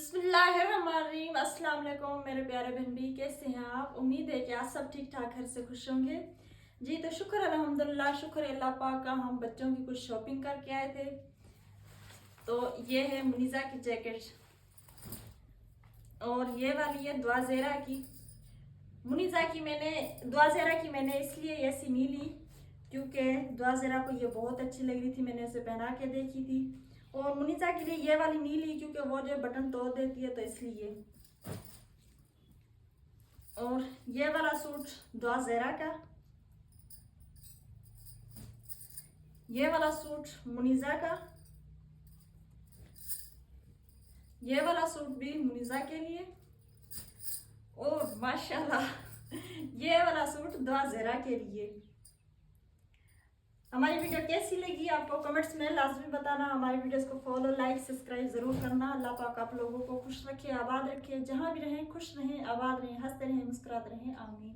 बिस्मिल्लाहिर्रहमानिर्रहीम। अस्सलाम वालेकुम मेरे प्यारे बहन भी, कैसे हैं आप? उम्मीद है कि आप सब ठीक ठाक घर से खुश होंगे। जी तो शुक्र अल्हम्दुलिल्लाह, शुक्र है अल्लाह पाक का। हम बच्चों की कुछ शॉपिंग करके आए थे। तो ये है मुनीज़ा की जैकेट और ये वाली है दुआज़ेरा की। मुनीज़ा की मैंने दुआज़ेरा की मैंने इसलिए ऐसी नहीं ली क्योंकि दुआज़ेरा को ये बहुत अच्छी लग रही थी, मैंने उसे पहना के देखी थी। और मुनीज़ा के लिए ये वाली नहीं ली क्योंकि वो जो बटन तोड़ देती है, तो इसलिए। और ये वाला सूट दुआज़ेरा का, ये वाला सूट मुनीज़ा का, ये वाला सूट भी मुनीज़ा के लिए, और माशाल्लाह ये वाला सूट दुआज़ेरा के लिए। हमारी वीडियो कैसी लगी आपको कमेंट्स में लाजमी बताना। हमारी वीडियोस को फॉलो, लाइक, सब्सक्राइब जरूर करना। अल्लाह पाक आप लोगों को खुश रखे, आबाद रखे, जहाँ भी रहें खुश रहें, आबाद रहें, हंसते रहें, मुस्कुराते रहें। आमीन।